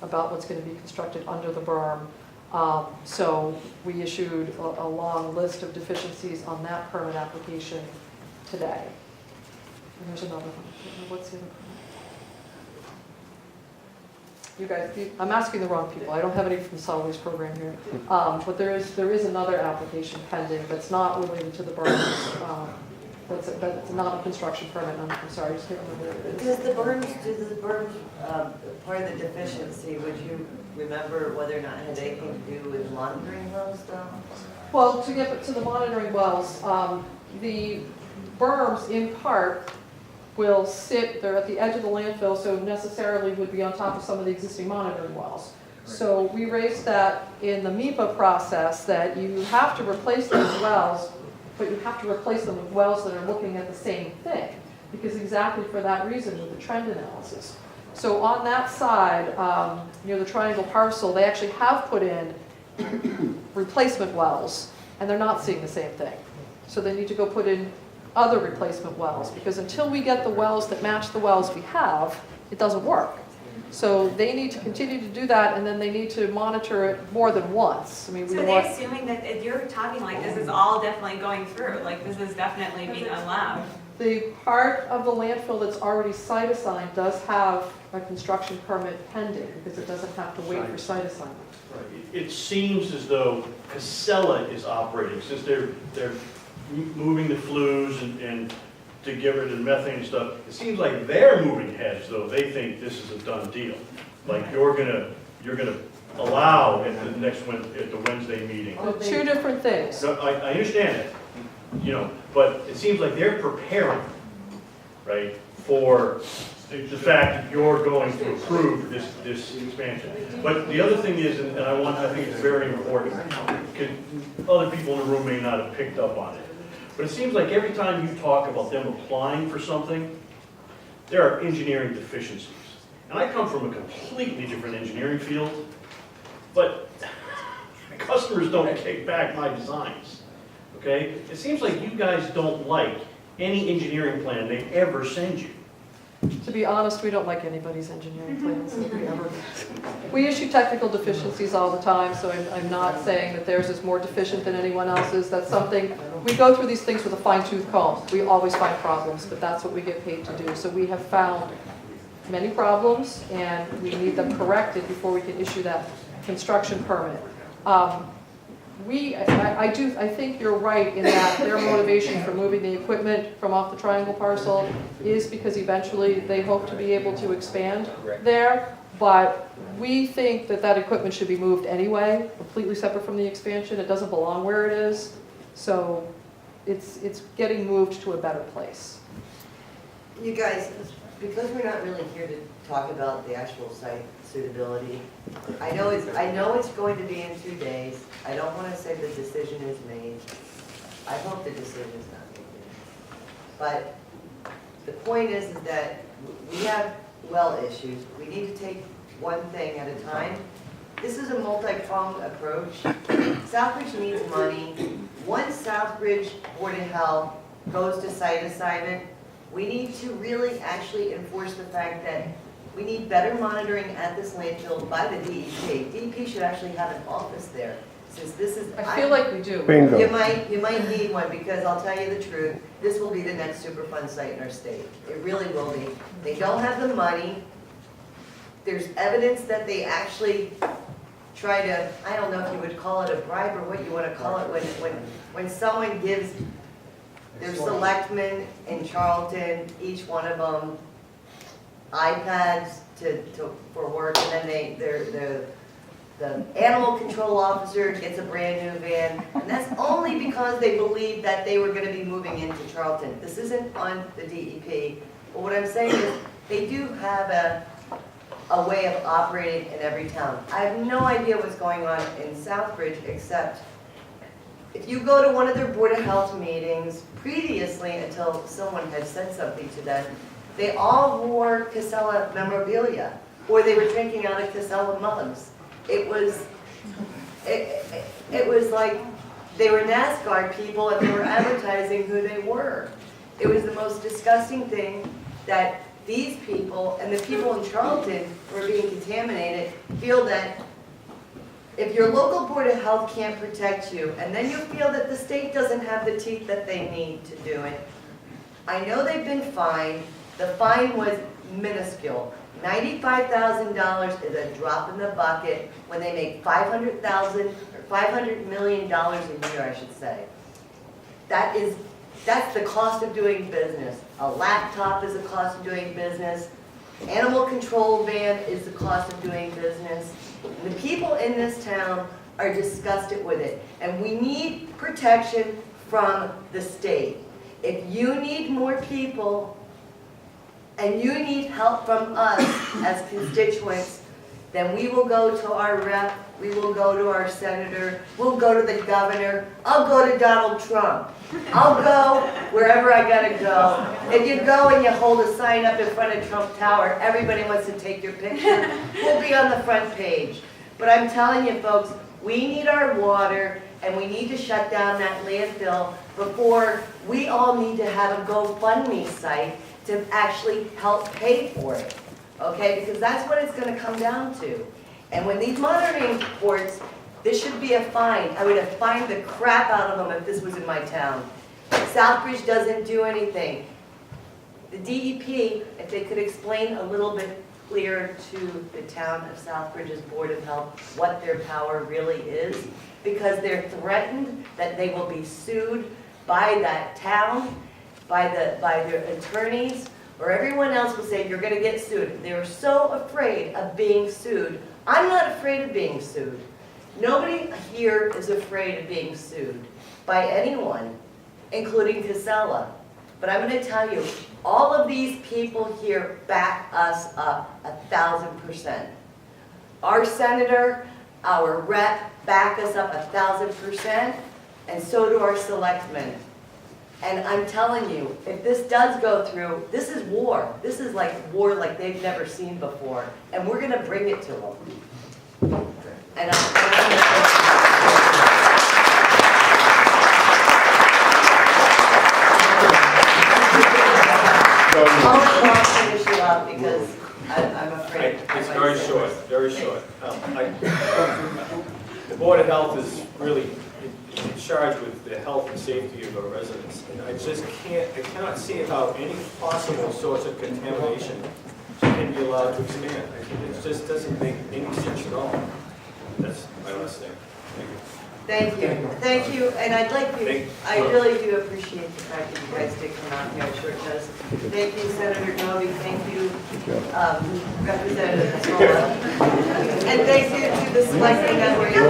about what's going to be constructed under the berm. So we issued a long list of deficiencies on that permit application today. And there's another one. What's the other permit? You guys, I'm asking the wrong people. I don't have any from the solid waste program here. But there is another application pending that's not related to the berms. That's not a construction permit. I'm sorry, I just can't remember what it is. Does the berms, part of the deficiency, would you remember whether or not it had anything to do with monitoring wells though? Well, to get to the monitoring wells, the berms in part will sit, they're at the edge of the landfill, so necessarily would be on top of some of the existing monitoring wells. So we raised that in the MEPA process, that you have to replace those wells, but you have to replace them with wells that are looking at the same thing, because exactly for that reason with the trend analysis. So on that side, near the triangle parcel, they actually have put in replacement wells, and they're not seeing the same thing. So they need to go put in other replacement wells, because until we get the wells that match the wells we have, it doesn't work. So they need to continue to do that, and then they need to monitor it more than once. I mean, So they're assuming that if you're talking like this is all definitely going through, like this is definitely being allowed. The part of the landfill that's already site assigned does have a construction permit pending, because it doesn't have to wait for site assignment. Right. It seems as though Casella is operating, since they're moving the flues and to get rid of the methane and stuff. It seems like they're moving ahead as though they think this is a done deal. Like you're gonna allow at the at the Wednesday meeting. Well, two different things. So I understand it, but it seems like they're preparing, right, for the fact that you're going to approve this expansion. But the other thing is, and I think it's very important, because other people in the room may not have picked up on it, but it seems like every time you talk about them applying for something, there are engineering deficiencies. And I come from a completely different engineering field, but customers don't kick back my designs, okay? It seems like you guys don't like any engineering plan they ever send you. To be honest, we don't like anybody's engineering plans that we ever. We issue technical deficiencies all the time, so I'm not saying that theirs is more deficient than anyone else's. That's something, we go through these things with a fine-tooth comb. We always find problems, but that's what we get paid to do. So we have found many problems, and we need them corrected before we can issue that construction permit. I think you're right in that their motivation for moving the equipment from off the triangle parcel is because eventually they hope to be able to expand there. But we think that that equipment should be moved anyway, completely separate from the expansion. It doesn't belong where it is. So it's getting moved to a better place. You guys, because we're not really here to talk about the actual site suitability, I know it's going to be in 2 days. I don't want to say the decision is made. I hope the decision is not made. But the point is that we have well issues. We need to take one thing at a time. This is a multi-pronged approach. Southbridge needs money. Once Southbridge Board of Health goes to site assignment, we need to really actually enforce the fact that we need better monitoring at this landfill by the DEP. DEP should actually have an office there, since this is. I feel like we do. Bingo. You might need one, because I'll tell you the truth, this will be the next Superfund site in our state. It really will be. They don't have the money. There's evidence that they actually try to, I don't know if you would call it a bribe or what you want to call it, when someone gives their selectmen in Charlton, each one of them, iPads for work, and then the animal control officer gets a brand new van, and that's only because they believed that they were going to be moving into Charlton. This isn't on the DEP, but what I'm saying is they do have a way of operating in every town. I have no idea what's going on in Southbridge, except if you go to one of their Board of Health meetings previously, until someone had said something to them, they all wore Casella memorabilia, or they were drinking out of Casella mugs. It was like they were NASCAR people and they were advertising who they were. It was the most disgusting thing that these people and the people in Charlton were being contaminated feel that if your local board of health can't protect you, and then you feel that the state doesn't have the teeth that they need to do it, I know they've been fined. The fine was minuscule. $95,000 is a drop in the bucket when they make $500,000 or $500 million a year, I should say. That's the cost of doing business. A laptop is the cost of doing business. Animal control van is the cost of doing business. And the people in this town are disgusted with it. And we need protection from the state. If you need more people and you need help from us as constituents, then we will go to our rep, we will go to our senator, we'll go to the governor, I'll go to Donald Trump. I'll go wherever I gotta go. If you go and you hold a sign up in front of Trump Tower, everybody wants to take your picture, we'll be on the front page. But I'm telling you folks, we need our water and we need to shut down that landfill before we all need to have a GoFundMe site to actually help pay for it. Okay, because that's what it's gonna come down to. And when these monitoring reports, this should be a fine. I would have fined the crap out of them if this was in my town. Southbridge doesn't do anything. The DEP, if they could explain a little bit clearer to the town of Southbridge's Board of Health what their power really is, because they're threatened that they will be sued by that town, by their attorneys, or everyone else will say, you're gonna get sued. They're so afraid of being sued. I'm not afraid of being sued. Nobody here is afraid of being sued by anyone, including Casella. But I'm gonna tell you, all of these people here back us up 1,000%. Our senator, our rep back us up 1,000%, and so do our selectmen. And I'm telling you, if this does go through, this is war. This is like war like they've never seen before. And we're gonna bring it to them. And I'll finish you up because I'm afraid. It's very short, very short. The Board of Health is really in charge with the health and safety of our residents. And I just cannot see how any possible source of contamination can be allowed to expand. It just doesn't make any sense at all. That's my last thing. Thank you. Thank you, thank you, and I'd like you, I really do appreciate the fact that you guys did come out here, I'm sure it does. Thank you, Senator Noe, thank you, Representative Casella, and thank you to the selectmen that were here.